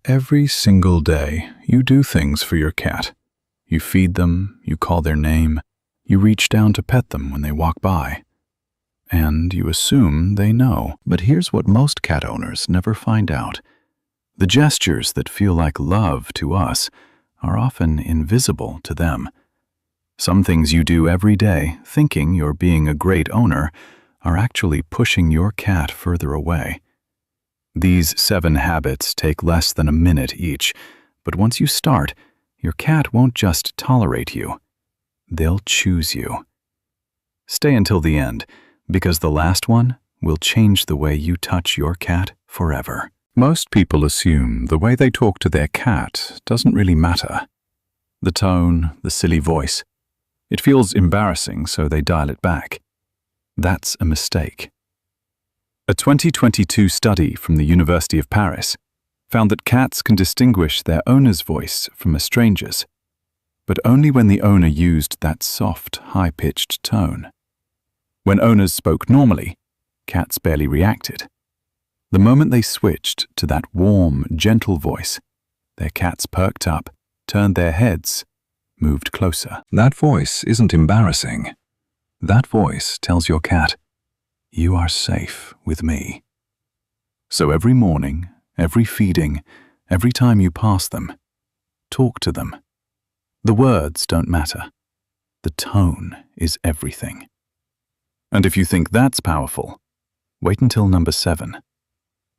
Every single day, you do things for your cat. You feed them, you call their name, you reach down to pet them when they walk by. And you assume they know. But here's what most cat owners never find out. The gestures that feel like love to us are often invisible to them. Some things you do every day, thinking you're being a great owner, are actually pushing your cat further away. These 7 habits take less than a minute each, but once you start, your cat won't just tolerate you. They'll choose you. Stay until the end, because the last one will change the way you touch your cat forever. Most people assume the way they talk to their cat doesn't really matter. The tone, the silly voice. It feels embarrassing, so they dial it back. That's a mistake. A 2022 study from the University of Paris found that cats can distinguish their owner's voice from a stranger's, but only when the owner used that soft, high-pitched tone. When owners spoke normally, cats barely reacted. The moment they switched to that warm, gentle voice, their cats perked up, turned their heads, moved closer. That voice isn't embarrassing. That voice tells your cat, "You are safe with me." So every morning, every feeding, every time you pass them, talk to them. The words don't matter. The tone is everything. And if you think that's powerful, wait until number 7.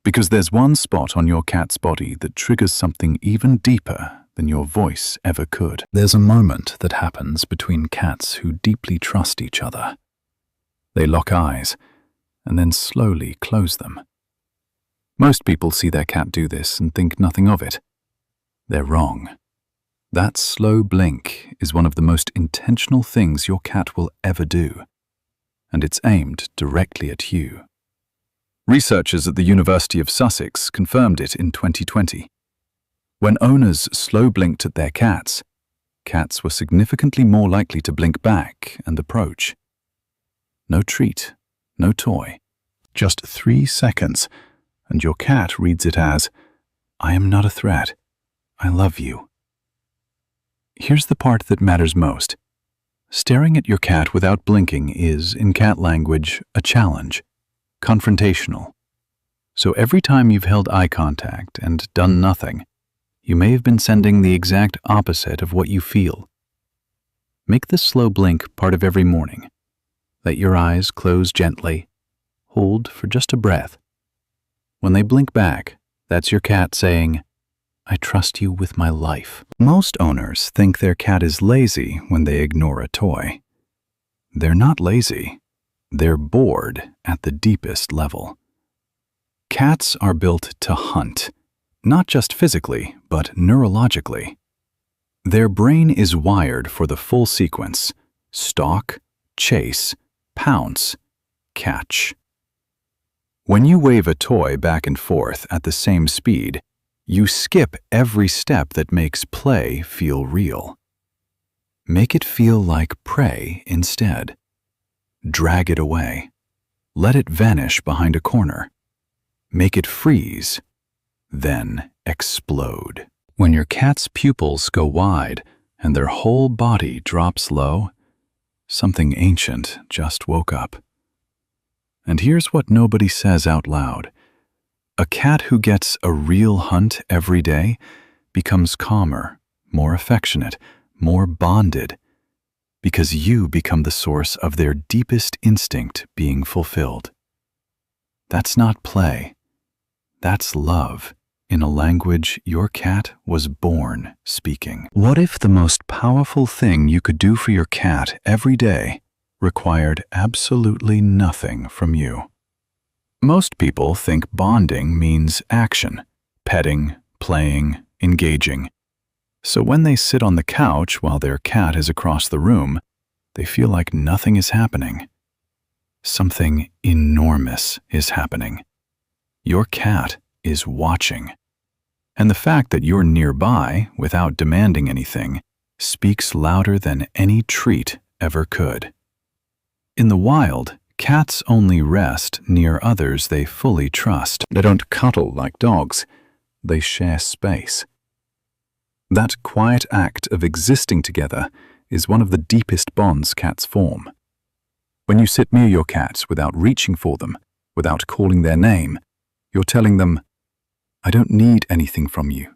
Because there's one spot on your cat's body that triggers something even deeper than your voice ever could. There's a moment that happens between cats who deeply trust each other. They lock eyes, and then slowly close them. Most people see their cat do this and think nothing of it. They're wrong. That slow blink is one of the most intentional things your cat will ever do, and it's aimed directly at you. Researchers at the University of Sussex confirmed it in 2020. When owners slow blinked at their cats, cats were significantly more likely to blink back and approach. No treat, no toy, just 3 seconds, and your cat reads it as, "I am not a threat. I love you." Here's the part that matters most. Staring at your cat without blinking is, in cat language, a challenge, confrontational. So every time you've held eye contact and done nothing, you may have been sending the exact opposite of what you feel. Make the slow blink part of every morning. Let your eyes close gently. Hold for just a breath. When they blink back, that's your cat saying, "I trust you with my life." Most owners think their cat is lazy when they ignore a toy. They're not lazy. They're bored at the deepest level. Cats are built to hunt, not just physically, but neurologically. Their brain is wired for the full sequence: stalk, chase, pounce, catch. When you wave a toy back and forth at the same speed, you skip every step that makes play feel real. Make it feel like prey instead. Drag it away. Let it vanish behind a corner. Make it freeze, then explode. When your cat's pupils go wide and their whole body drops low, something ancient just woke up. And here's what nobody says out loud. A cat who gets a real hunt every day becomes calmer, more affectionate, more bonded, because you become the source of their deepest instinct being fulfilled. That's not play. That's love, in a language your cat was born speaking. What if the most powerful thing you could do for your cat every day required absolutely nothing from you? Most people think bonding means action, petting, playing, engaging. So when they sit on the couch while their cat is across the room, they feel like nothing is happening. Something enormous is happening. Your cat is watching. And the fact that you're nearby without demanding anything speaks louder than any treat ever could. In the wild, cats only rest near others they fully trust. They don't cuddle like dogs. they share space. That quiet act of existing together is one of the deepest bonds cats form. When you sit near your cat without reaching for them, without calling their name, you're telling them, "I don't need anything from you.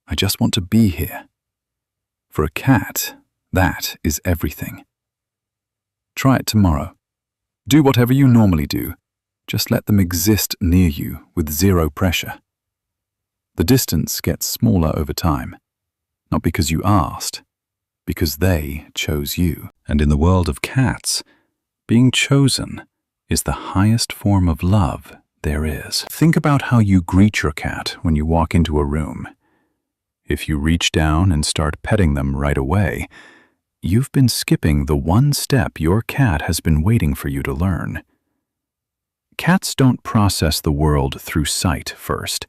I just want to be here." For a cat, that is everything. Try it tomorrow. Do whatever you normally do. Just let them exist near you with zero pressure. The distance gets smaller over time, not because you asked, because they chose you. And in the world of cats, being chosen is the highest form of love there is. Think about how you greet your cat when you walk into a room. If you reach down and start petting them right away, you've been skipping the one step your cat has been waiting for you to learn. Cats don't process the world through sight first.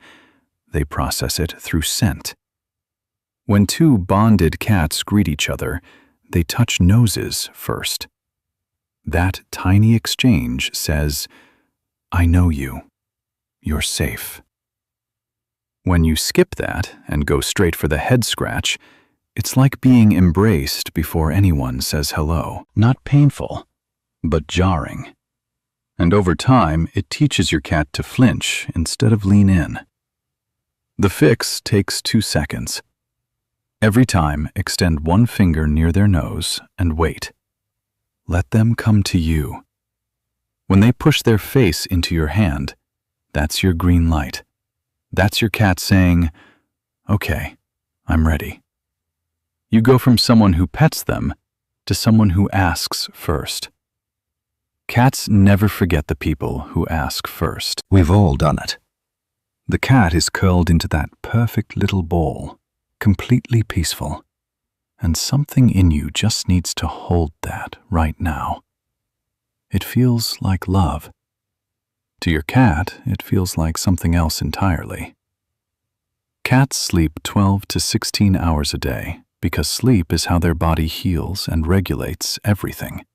They process it through scent. When two bonded cats greet each other, they touch noses first. That tiny exchange says, "I know you. You're safe." When you skip that and go straight for the head scratch, it's like being embraced before anyone says hello. Not painful, but jarring. And over time, it teaches your cat to flinch instead of lean in. The fix takes 2 seconds. Every time, extend one finger near their nose and wait. Let them come to you. When they push their face into your hand, that's your green light. That's your cat saying, "Okay, I'm ready." You go from someone who pets them to someone who asks first. Cats never forget the people who ask first. We've all done it. The cat is curled into that perfect little ball, completely peaceful, and something in you just needs to hold that right now. It feels like love. To your cat, it feels like something else entirely. Cats sleep 12 to 16 hours a day because sleep is how their body heals and regulates everything.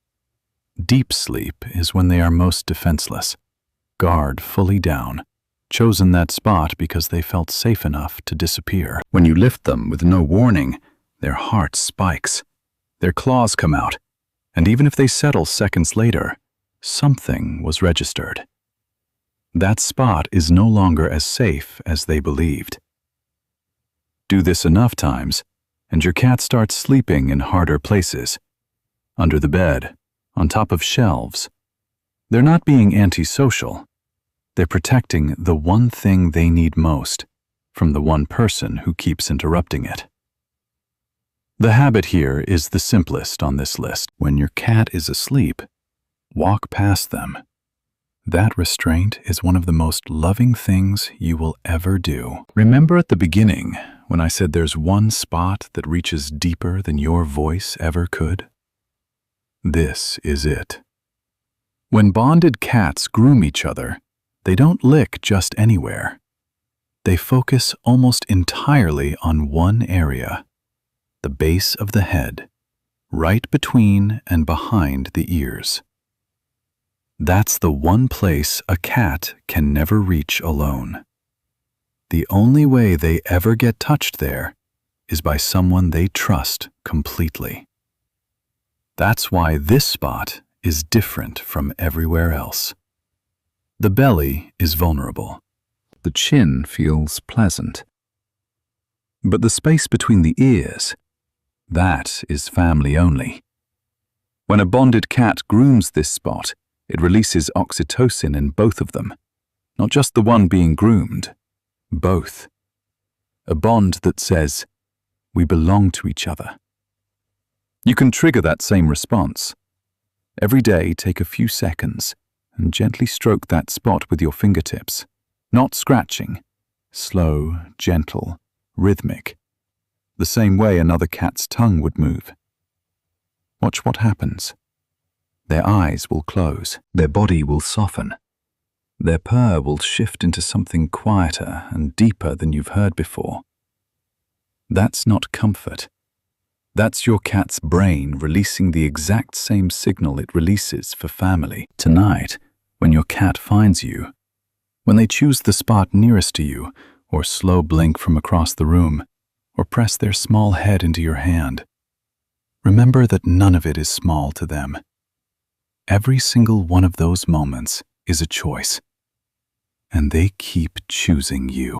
Deep sleep is when they are most defenseless, guard fully down, chosen that spot because they felt safe enough to disappear. When you lift them with no warning, their heart spikes, their claws come out, and even if they settle seconds later, something was registered. That spot is no longer as safe as they believed. Do this enough times, and your cat starts sleeping in harder places, under the bed, on top of shelves. They're not being antisocial. They're protecting the one thing they need most from the one person who keeps interrupting it. The habit here is the simplest on this list. When your cat is asleep, walk past them. That restraint is one of the most loving things you will ever do. Remember at the beginning when I said there's one spot that reaches deeper than your voice ever could? This is it. When bonded cats groom each other, they don't lick just anywhere. They focus almost entirely on one area, the base of the head, right between and behind the ears. That's the one place a cat can never reach alone. The only way they ever get touched there is by someone they trust completely. That's why this spot is different from everywhere else. The belly is vulnerable. The chin feels pleasant. But the space between the ears, that is family only. When a bonded cat grooms this spot, it releases oxytocin in both of them, not just the one being groomed, both. A bond that says, we belong to each other. You can trigger that same response. Every day, take a few seconds and gently stroke that spot with your fingertips, not scratching, slow, gentle, rhythmic, the same way another cat's tongue would move. Watch what happens. Their eyes will close, their body will soften, their purr will shift into something quieter and deeper than you've heard before. That's not comfort. That's your cat's brain releasing the exact same signal it releases for family. Tonight, when your cat finds you, when they choose the spot nearest to you, or slow blink from across the room, or press their small head into your hand. Remember that none of it is small to them. Every single one of those moments is a choice, and they keep choosing you.